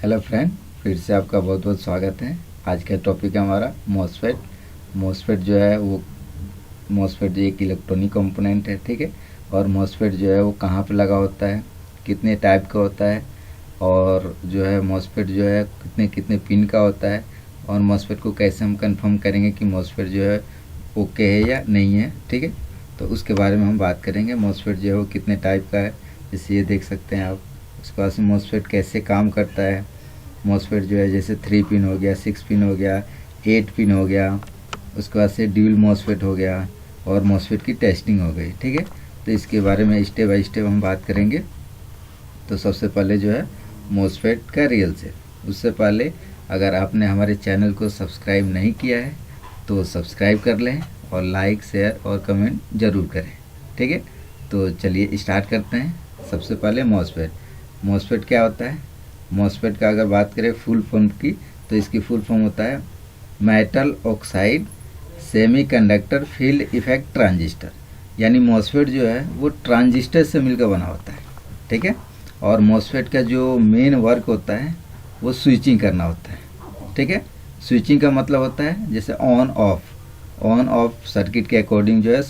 Hello friend, फिर से आपका बहुत बहुत स्वागत है। आज का टॉपिक है हमारा मॉसफेट। मॉसफेट जो है वो मॉसफेट एक इलेक्ट्रॉनिक कंपोनेंट है, ठीक है। और मॉसफेट जो है वो कहाँ पे लगा होता है, कितने टाइप का होता है, और जो है मॉसफेट जो है कितने कितने पिन का होता है, और मॉसफेट को कैसे हम कंफर्म करेंगे कि मॉसफेट जो है ओके है या नहीं है, ठीक है। तो उसके बारे में हम बात करेंगे। मॉसफेट जो है वो कितने टाइप का है, जैसे ये देख सकते हैं आप। उसके बाद से मॉसफेट कैसे काम करता है। मॉसफेट जो है जैसे 3 पिन हो गया, 6 पिन हो गया, 8 पिन हो गया, उसके बाद से ड्यूल मॉसफेट हो गया, और मॉसफेट की टेस्टिंग हो गई, ठीक है। तो इसके बारे में स्टेप बाय स्टेप हम बात करेंगे। तो सबसे पहले जो है मॉसफेट का रियल से, उससे पहले अगर आपने हमारे चैनल को सब्सक्राइब नहीं किया है तो सब्सक्राइब कर लें, और लाइक शेयर और कमेंट ज़रूर करें, ठीक है। तो चलिए स्टार्ट करते हैं। सबसे पहले मॉसफेट क्या होता है। मॉसफेट का अगर बात करें फुल फॉर्म की, तो इसकी फुल फॉर्म होता है metal oxide semiconductor field effect transistor. यानी मॉसफेट जो है वो ट्रांजिस्टर से मिलकर बना होता है, ठीक है। और मॉसफेट का जो मेन वर्क होता है वो स्विचिंग करना होता है, ठीक है। स्विचिंग का मतलब होता है जैसे ऑन ऑफ सर्किट के अकॉर्डिंग जो है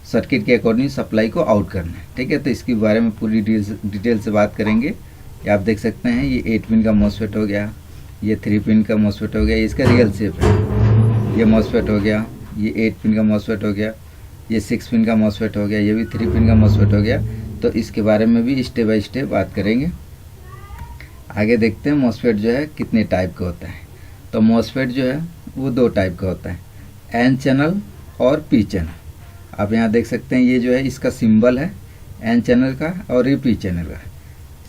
सर्किट के अकॉर्डिंग सप्लाई को आउट करना है, ठीक है। तो इसके बारे में पूरी डिटेल से बात करेंगे। ये आप देख सकते हैं, ये 8 पिन का मॉसफेट हो गया, ये 3 पिन का मॉसफेट हो गया, ये इसका रियल शेप है। ये मॉसफेट हो गया, ये 8 पिन का मॉसफेट हो गया, ये 6 पिन का मॉसफेट हो गया, ये भी 3 पिन का मॉसफेट हो गया। तो इसके बारे में भी स्टेप बाय स्टेप बात करेंगे। आगे देखते हैं मॉसफेट जो है कितने टाइप का होता है। तो मॉसफेट जो है वो 2 टाइप का होता है, एन चैनल और पी चैनल। आप यहाँ देख सकते हैं, ये जो है इसका सिंबल है एन चैनल का, और ये पी चैनल का।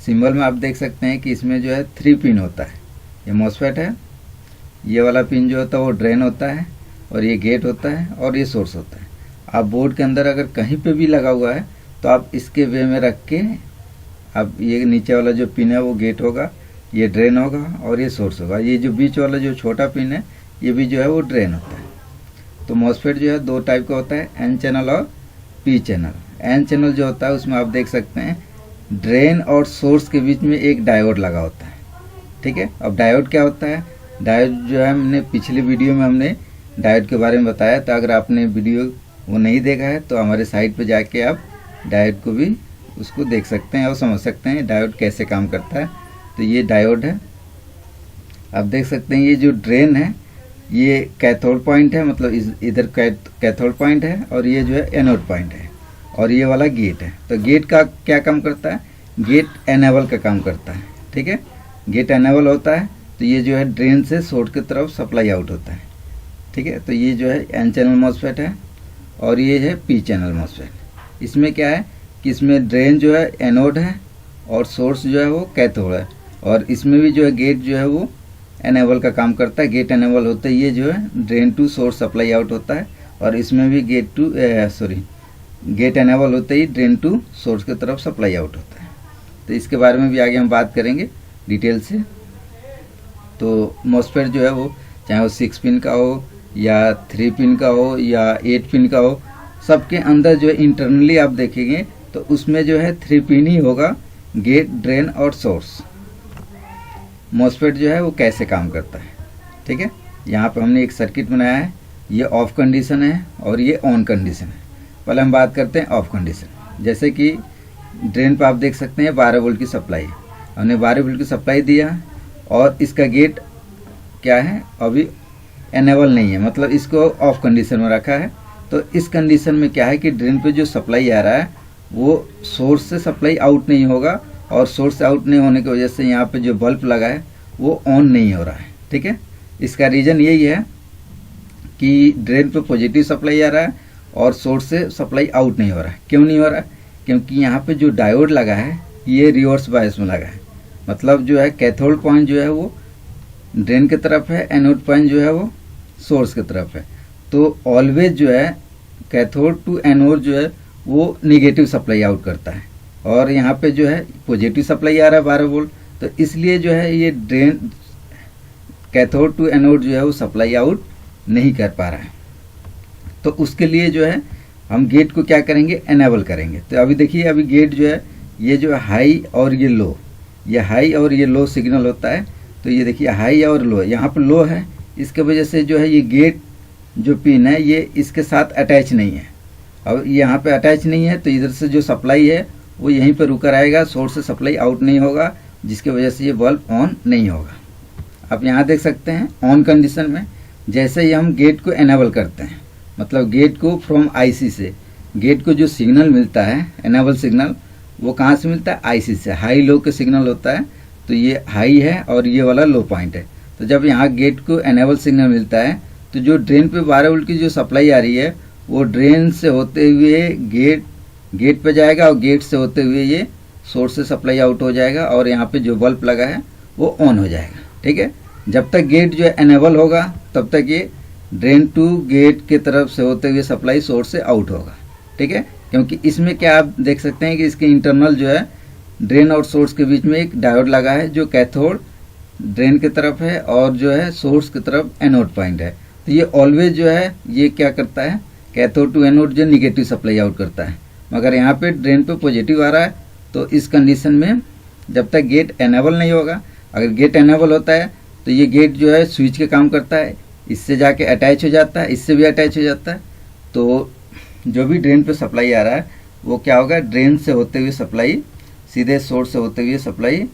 सिंबल में आप देख सकते हैं कि इसमें जो है 3 पिन होता है। ये मॉसफेट है, ये वाला पिन जो होता है वो ड्रेन होता है, और ये गेट होता है, और ये सोर्स होता है। आप बोर्ड के अंदर अगर कहीं पे भी लगा हुआ है तो आप इसके वे में रख के, अब ये नीचे वाला जो पिन है वो गेट होगा, ये ड्रेन होगा, और ये सोर्स होगा। ये जो बीच वाला जो छोटा पिन है ये भी जो है वो ड्रेन होता है। तो मॉसफेट जो है 2 टाइप का होता है, एन चैनल और पी चैनल। एन चैनल जो होता है उसमें आप देख सकते हैं ड्रेन और सोर्स के बीच में एक डायोड लगा होता है, ठीक है। अब डायोड क्या होता है, डायोड जो है हमने पिछली वीडियो में हमने डायोड के बारे में बताया। तो अगर आपने वीडियो वो नहीं देखा है तो हमारे साइट पे जाके आप डायोड को भी उसको देख सकते हैं और समझ सकते हैं डायोड कैसे काम करता है। तो ये डायोड है, आप देख सकते हैं। ये जो ड्रेन है ये कैथोड पॉइंट है, मतलब इधर कैथोड पॉइंट है, और ये जो है एनोड पॉइंट है, और ये वाला गेट है। तो गेट का क्या काम करता है, गेट एनेबल का काम करता है, ठीक है। गेट एनेबल होता है तो ये जो है ड्रेन से सोर्स की तरफ सप्लाई आउट होता है, ठीक है। तो ये जो है एन चैनल मॉसफेट है, और ये है पी चैनल मॉसफेट। इसमें क्या है कि इसमें ड्रेन जो है एनोड है, और सोर्स जो है वो कैथोड है, और इसमें भी जो है गेट जो है वो एनेबल का काम करता है। गेट एनेबल होता है, ये जो है drain to source supply out होता है, और इसमें भी गेट एनेबल होते ही ड्रेन टू सोर्स की तरफ सप्लाई आउट होता है। तो इसके बारे में भी आगे हम बात करेंगे डिटेल से। तो मॉसफेट जो है वो चाहे वो 6 पिन का हो, या 3 पिन का हो, या 8 पिन का हो, सबके अंदर जो है इंटरनली आप देखेंगे तो उसमें जो है 3 पिन ही होगा, गेट, ड्रेन और सोर्स। मॉसफेट जो है वो कैसे काम करता है, ठीक है। यहाँ पे हमने एक सर्किट बनाया है, ये ऑफ कंडीशन है और ये ऑन कंडीशन है। पहले हम बात करते हैं ऑफ कंडीशन। जैसे कि ड्रेन पे आप देख सकते हैं 12 वोल्ट की सप्लाई, हमने 12 वोल्ट की सप्लाई दिया, और इसका गेट क्या है, अभी एनेबल नहीं है, मतलब इसको ऑफ कंडीशन में रखा है। तो इस कंडीशन में क्या है कि ड्रेन पे जो सप्लाई आ रहा है वो सोर्स से सप्लाई आउट नहीं होगा, और सोर्स आउट नहीं होने की वजह से यहाँ पे जो बल्ब लगा है वो ऑन नहीं हो रहा है, ठीक है। इसका रीज़न यही है कि ड्रेन पे पॉजिटिव सप्लाई आ रहा है और सोर्स से सप्लाई आउट नहीं हो रहा है। क्यों नहीं हो रहा है, क्योंकि यहाँ पे जो डायोड लगा है ये रिवर्स बायस में लगा है, मतलब जो है कैथोड पॉइंट जो है वो ड्रेन की तरफ है, एनोड पॉइंट जो है वो सोर्स की तरफ है। तो ऑलवेज जो है कैथोड टू एनोड जो है वो निगेटिव सप्लाई आउट करता है, और यहाँ पे जो है पॉजिटिव सप्लाई आ रहा है 12 वोल्ट। तो इसलिए जो है ये ड्रेन कैथोड टू एनोड जो है वो सप्लाई आउट नहीं कर पा रहा है। तो उसके लिए जो है हम गेट को क्या करेंगे, एनेबल करेंगे। तो अभी देखिए, अभी गेट जो है ये जो हाई और ये लो, ये हाई और ये लो सिग्नल होता है। तो ये देखिए हाई और लो, यहाँ पर लो है, इसके वजह से जो है ये गेट जो पिन है ये इसके साथ अटैच नहीं है। अब यहाँ पे अटैच नहीं है तो इधर से जो सप्लाई है वो यहीं पर रुका रहेगा, सोर्स से सप्लाई आउट नहीं होगा, जिसकी वजह से ये बल्ब ऑन नहीं होगा। आप यहाँ देख सकते हैं ऑन कंडीशन में जैसे ही हम गेट को एनेबल करते हैं, मतलब गेट को फ्रॉम आईसी से, गेट को जो सिग्नल मिलता है एनेबल सिग्नल वो कहाँ से मिलता है, आईसी से। हाई लो के सिग्नल होता है, तो ये हाई है और ये वाला लो पॉइंट है। तो जब यहाँ गेट को एनेबल सिग्नल मिलता है तो जो ड्रेन पे 12 वोल्ट की जो सप्लाई आ रही है वो ड्रेन से होते हुए गेट पे जाएगा और गेट से होते हुए ये सोर्स से सप्लाई आउट हो जाएगा और यहाँ पे जो बल्ब लगा है वो ऑन हो जाएगा। ठीक है, जब तक गेट जो है एनेबल होगा तब तक ये ड्रेन टू गेट के तरफ से होते हुए सप्लाई सोर्स से आउट होगा। ठीक है, क्योंकि इसमें क्या आप देख सकते हैं कि इसके इंटरनल जो है ड्रेन और सोर्स के बीच में एक डायोड लगा है जो कैथोड ड्रेन की तरफ है और जो है सोर्स की तरफ एनोड पॉइंट है। तो ये ऑलवेज जो है ये क्या करता है, कैथोड टू एनोड जो निगेटिव सप्लाई आउट करता है, मगर यहाँ पे ड्रेन पे पॉजिटिव आ रहा है। तो इस कंडीशन में जब तक गेट एनेबल नहीं होगा, अगर गेट एनेबल होता है तो ये गेट जो है स्विच के काम करता है, इससे जाके अटैच हो जाता है, इससे भी अटैच हो जाता है। तो जो भी ड्रेन पे सप्लाई आ रहा है वो क्या होगा, ड्रेन से होते हुए सप्लाई सीधे सोर्स से होते हुए सप्लाई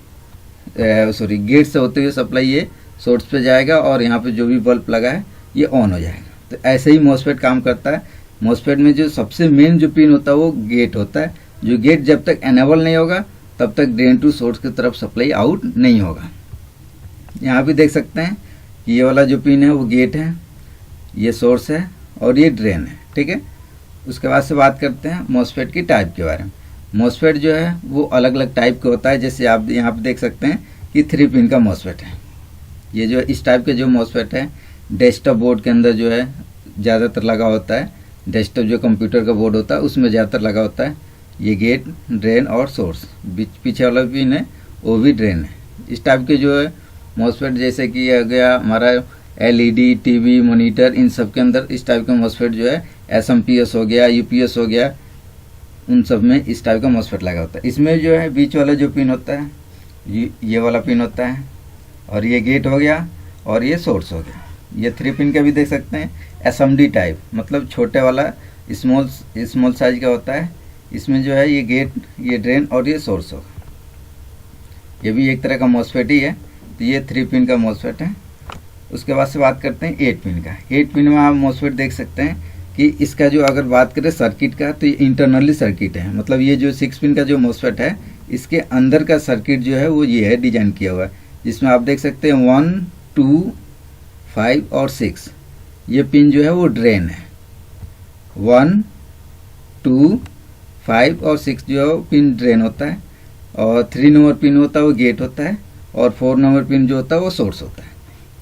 गेट से होते हुए सप्लाई ये सोर्स पे जाएगा और यहाँ पे जो भी बल्ब लगा है ये ऑन हो जाएगा। तो ऐसे ही मॉसफेट काम करता है। मॉसफेट में जो सबसे मेन जो पिन होता है वो गेट होता है, जो गेट जब तक एनेबल नहीं होगा तब तक ड्रेन टू सोर्स की तरफ सप्लाई आउट नहीं होगा। यहाँ भी देख सकते हैं कि ये वाला जो पिन है वो गेट है, ये सोर्स है और ये ड्रेन है। ठीक है, उसके बाद से बात करते हैं मॉसफेट की टाइप के बारे में। मॉसफेट जो है वो अलग अलग टाइप का होता है, जैसे आप यहाँ पे देख सकते हैं कि 3 पिन का मॉसफेट है। ये जो इस टाइप के जो मॉसफेट है डेस्कटॉप बोर्ड के अंदर जो है ज़्यादातर लगा होता है, डेस्कटॉप जो कंप्यूटर का बोर्ड होता है उसमें ज़्यादातर लगा होता है। ये गेट, ड्रेन और सोर्स, पीछे वाला पिन है वो भी ड्रेन है। इस टाइप के जो है मॉसफेट जैसे कि आ गया हमारा एलईडी, टीवी, मॉनिटर, इन सब के अंदर इस टाइप का मॉसफेट जो है एसएमपीएस हो गया, यूपीएस हो गया, उन सब में इस टाइप का मॉसफेट लगा होता है। इसमें जो है बीच वाला जो पिन होता है ये वाला पिन होता है और ये गेट हो गया और ये सोर्स हो गया। ये 3 पिन का भी देख सकते हैं एसएमडी टाइप, मतलब छोटे वाला स्मॉल साइज का होता है। इसमें जो है ये गेट, ये ड्रेन और ये सोर्स होगा। ये भी एक तरह का मॉसफेट ही है। तो ये 3 पिन का मॉसफेट है। उसके बाद से बात करते हैं 8 पिन का। 8 पिन में आप मॉसफेट देख सकते हैं कि इसका जो अगर बात करें सर्किट का तो ये इंटरनली सर्किट है, मतलब ये जो 6 पिन का जो मॉसफेट है इसके अंदर का सर्किट जो है वो ये है डिजाइन किया हुआ है, जिसमें आप देख सकते हैं 1, 2, 5 और 6 ये पिन जो है वो ड्रेन है। 1, 2, 5 और 6 जो पिन ड्रेन होता है और 3 नंबर पिन होता है वो गेट होता है और 4 नंबर पिन जो होता है वो सोर्स होता है।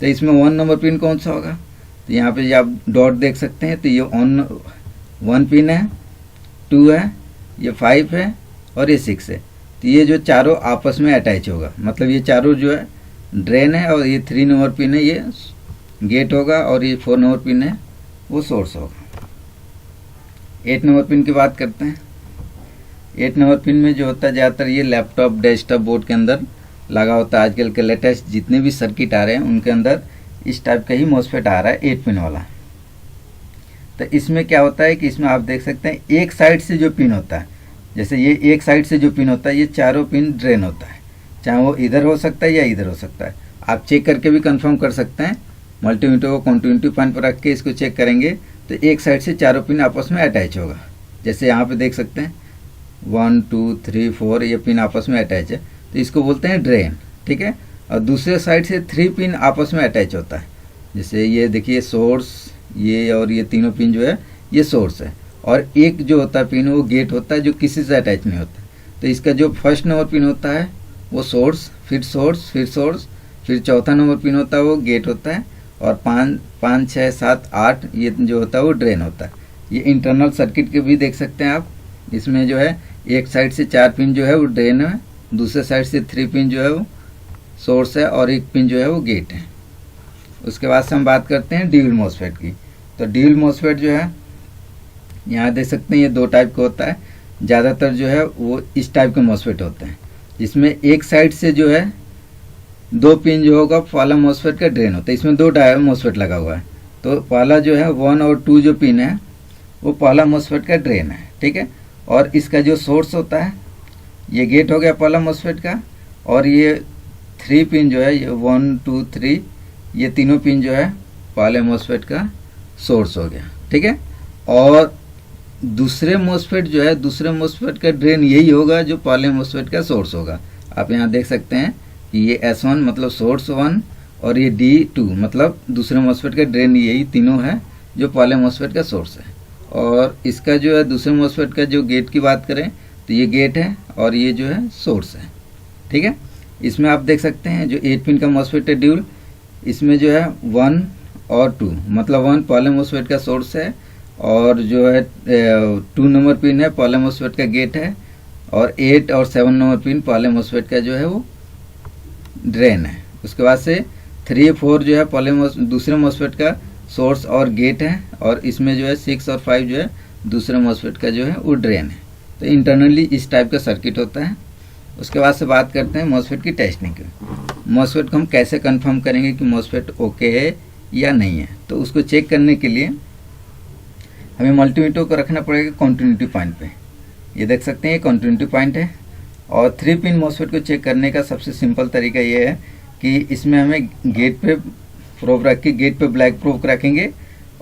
तो इसमें 1 नंबर पिन कौन सा होगा, तो यहाँ पे आप डॉट देख सकते हैं। तो ये 1 पिन है, 2 है, ये 5 है और ये 6 है। तो ये जो चारों आपस में अटैच होगा, मतलब ये चारों जो है ड्रेन है और ये 3 नंबर पिन है ये गेट होगा और ये 4 नंबर पिन है वो सोर्स होगा। 8 नंबर पिन की बात करते हैं। 8 नंबर पिन में जो होता है ज़्यादातर ये लैपटॉप, डेस्कटॉप बोर्ड के अंदर लगा होता है। आजकल के लेटेस्ट जितने भी सर्किट आ रहे हैं उनके अंदर इस टाइप का ही मॉसफेट आ रहा है 8 पिन वाला। तो इसमें क्या होता है कि इसमें आप देख सकते हैं एक साइड से जो पिन होता है, जैसे ये एक साइड से जो पिन होता है ये चारों पिन ड्रेन होता है, चाहे वो इधर हो सकता है या इधर हो सकता है। आप चेक करके भी कंफर्म कर सकते हैं, मल्टीमीटर को कंटिन्यूटी पॉइंट पर रख के इसको चेक करेंगे तो एक साइड से चारों पिन आपस में अटैच होगा। जैसे यहाँ पे देख सकते हैं 1, 2, 3, 4 ये पिन आपस में अटैच है, तो इसको बोलते हैं ड्रेन। ठीक है, और दूसरे साइड से 3 पिन आपस में अटैच होता है, जैसे ये देखिए सोर्स, ये और ये तीनों पिन जो है ये सोर्स है और एक जो होता है पिन वो गेट होता है जो किसी से अटैच नहीं होता। तो इसका जो फर्स्ट नंबर पिन होता है वो सोर्स, फिर सोर्स, फिर सोर्स, फिर चौथा नंबर पिन होता है वो गेट होता है और 5, 6, 7, 8 ये जो होता है वो ड्रेन होता है। ये इंटरनल सर्किट के भी देख सकते हैं आप। इसमें जो है एक साइड से 4 पिन जो है वो ड्रेन है, दूसरे साइड से 3 पिन जो है वो सोर्स है और एक पिन जो है वो गेट है। उसके बाद से हम बात करते हैं ड्यूल मॉसफेट की। तो ड्यूल मॉसफेट जो है यहाँ देख सकते हैं ये 2 टाइप का होता है। ज़्यादातर जो है वो इस टाइप के मॉसफेट होते हैं। जिसमें एक साइड से जो है 2 पिन जो होगा पहला मॉसफेट का ड्रेन होता है। इसमें 2 मॉसफेट लगा हुआ है, तो पहला जो है 1 और 2 जो पिन है वो पहला मॉसफेट का ड्रेन है, ठीक है। और इसका जो सोर्स होता है ये गेट हो गया पहला मॉसफेट का, और ये 3 पिन जो है ये 1 2 3 ये तीनों पिन जो है पहले मॉसफेट का सोर्स हो गया, ठीक है। और दूसरे मॉसफेट जो है, दूसरे मॉसफेट का ड्रेन यही होगा जो पहले मॉसफेट का सोर्स होगा। आप यहाँ देख सकते हैं कि ये S1 मतलब सोर्स 1 और ये D2 मतलब दूसरे मॉसफेट का ड्रेन, यही तीनों है जो पहले मॉसफेट का सोर्स है। और इसका जो है दूसरे मॉसफेट का जो गेट की बात करें तो ये गेट है और ये जो है सोर्स है, ठीक है। इसमें आप देख सकते हैं जो 8 पिन का मॉसफेट है ड्यूल, इसमें जो है 1 और 2 मतलब 1 पहले मॉसफेट का सोर्स है और जो है 2 नंबर पिन है पहले मॉसफेट का गेट है, और 8 और 7 नंबर पिन पहले मॉसफेट का जो है वो ड्रेन है। उसके बाद से 3 4 जो है पहले दूसरे मॉसफेट का सोर्स और गेट है, और इसमें जो है 6 और 5 जो है दूसरे मॉसफेट का जो है वो ड्रेन है। तो इंटरनली इस टाइप का सर्किट होता है। उसके बाद से बात करते हैं मॉसफेट की टेस्टिंग की। मॉसफेट को हम कैसे कंफर्म करेंगे कि मॉसफेट ओके है या नहीं है, तो उसको चेक करने के लिए हमें मल्टीमीटर को रखना पड़ेगा कंटिन्यूटी पॉइंट पे। ये देख सकते हैं ये कंटिन्यूटी पॉइंट है। और 3 पिन मॉसफेट को चेक करने का सबसे सिंपल तरीका ये है कि इसमें हमें गेट पे प्रोब रख के, गेट पे ब्लैक प्रोब रखेंगे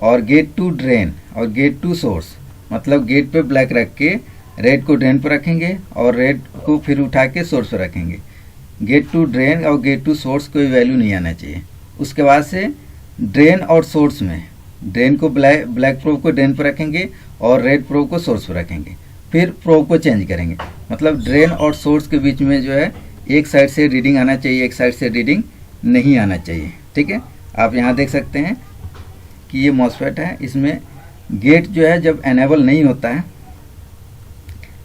और गेट टू ड्रेन और गेट टू सोर्स, मतलब गेट पे ब्लैक रख के रेड को ड्रेन पर रखेंगे और रेड को फिर उठा के सोर्स पर रखेंगे। गेट टू ड्रेन और गेट टू सोर्स कोई वैल्यू नहीं आना चाहिए। उसके बाद से ड्रेन और सोर्स में ड्रेन को ब्लैक प्रोब को ड्रेन पर रखेंगे और रेड प्रोब को सोर्स पर रखेंगे, फिर प्रोब को चेंज करेंगे। मतलब ड्रेन और सोर्स के बीच में जो है एक साइड से रीडिंग आना चाहिए, एक साइड से रीडिंग नहीं आना चाहिए, ठीक है। आप यहाँ देख सकते हैं कि ये मॉसफेट है, इसमें गेट जो है जब एनेबल नहीं होता है,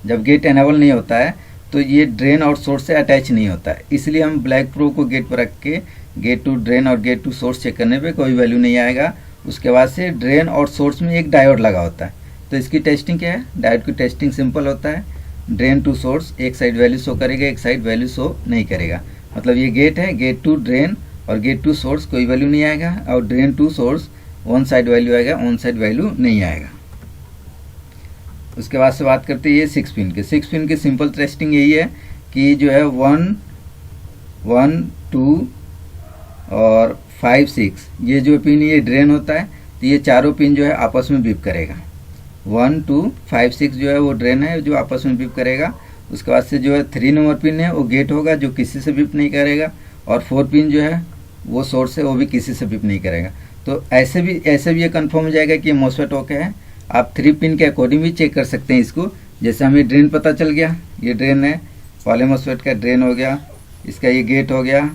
जब गेट एनेबल नहीं होता है तो ये ड्रेन और सोर्स से अटैच नहीं होता है। इसलिए हम ब्लैक प्रोब को गेट पर रख के गेट टू ड्रेन और गेट टू सोर्स चेक करने पे कोई वैल्यू नहीं आएगा। उसके बाद से ड्रेन और सोर्स में एक डायोड लगा होता है, तो इसकी टेस्टिंग क्या है, डायोड की टेस्टिंग सिंपल होता है। ड्रेन टू सोर्स एक साइड वैल्यू शो करेगा, एक साइड वैल्यू शो नहीं करेगा। मतलब ये गेट है, गेट टू ड्रेन और गेट टू सोर्स कोई वैल्यू नहीं आएगा, और drain to source one side value आएगा, वन साइड वैल्यू नहीं आएगा। उसके बाद से बात करते हैं ये 6 पिन के। 6 पिन की सिंपल टेस्टिंग यही है कि जो है 1 1 2 और 5 6 ये जो पिन ये ड्रेन होता है, तो ये चारों पिन जो है आपस में बीप करेगा। 1 2 5 6 जो है वो ड्रेन है जो आपस में बीप करेगा। उसके बाद से जो है 3 नंबर पिन है वो गेट होगा जो किसी से बीप नहीं करेगा, और 4 पिन जो है वो सोर्स है वो भी किसी से बीप नहीं करेगा। तो ऐसे भी ये कंफर्म हो जाएगा कि ये मॉसफेट ओके है। आप 3 पिन के अकॉर्डिंग भी चेक कर सकते हैं इसको। जैसे हमें ड्रेन पता चल गया, ये ड्रेन है, पहले मॉसफेट का ड्रेन हो गया, इसका ये गेट हो गया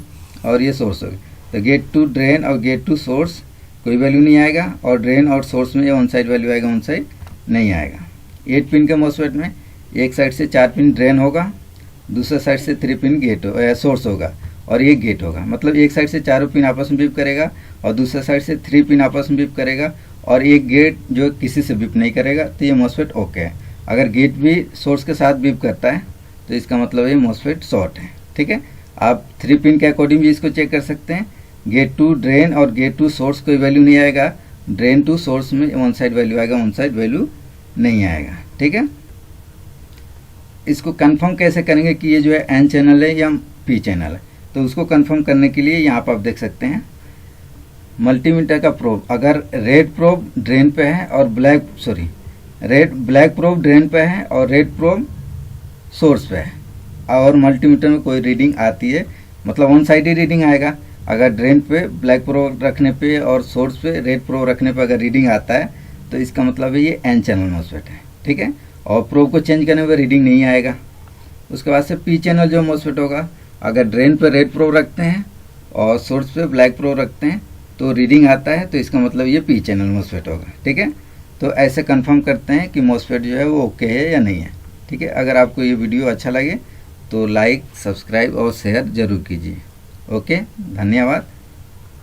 और ये सोर्स हो गया। तो गेट टू ड्रेन और गेट टू सोर्स कोई वैल्यू नहीं आएगा, और ड्रेन और सोर्स में ये वन साइड वैल्यू आएगा, वन साइड नहीं आएगा। 8 पिन के मॉसफेट में एक साइड से 4 पिन ड्रेन होगा, दूसरे साइड से 3 पिन गेट सोर्स होगा और ये गेट होगा। मतलब एक साइड से चारों पिन आपस में बीप करेगा और दूसरे साइड से 3 पिन आपस में बीप करेगा, और एक गेट जो किसी से बीप नहीं करेगा, तो ये मॉसफेट ओके है। अगर गेट भी सोर्स के साथ बीप करता है तो इसका मतलब ये मॉसफेट शॉर्ट है, ठीक है। आप 3 पिन के अकॉर्डिंग भी इसको चेक कर सकते हैं। गेट टू ड्रेन और गेट टू सोर्स कोई वैल्यू नहीं आएगा, ड्रेन टू सोर्स में वन साइड वैल्यू आएगा, वन साइड वैल्यू नहीं आएगा, ठीक है। इसको कंफर्म कैसे करेंगे कि ये जो है एन चैनल है या पी चैनल है, तो उसको कंफर्म करने के लिए यहाँ पर आप देख सकते हैं मल्टीमीटर का प्रोब। अगर रेड प्रोब ड्रेन पे है और ब्लैक प्रोब ड्रेन पे है और रेड प्रोब सोर्स पे है, और मल्टीमीटर में कोई रीडिंग आती है, मतलब वन साइड ही रीडिंग आएगा। अगर ड्रेन पे ब्लैक प्रोब रखने पे और सोर्स पे रेड प्रोब रखने पे अगर रीडिंग आता है तो इसका मतलब है ये एन चैनल मॉसफेट है, ठीक है। और प्रोब को चेंज करने पे रीडिंग नहीं आएगा। उसके बाद से पी चैनल जो मॉसफेट होगा, अगर ड्रेन पे रेड प्रोब रखते हैं और सोर्स पे ब्लैक प्रोब रखते हैं तो रीडिंग आता है, तो इसका मतलब ये पी चैनल मॉसफेट होगा, ठीक है। तो ऐसे कंफर्म करते हैं कि मॉसफेट जो है वो ओके है या नहीं है, ठीक है। अगर आपको ये वीडियो अच्छा लगे तो लाइक, सब्सक्राइब और शेयर जरूर कीजिए। ओके, धन्यवाद।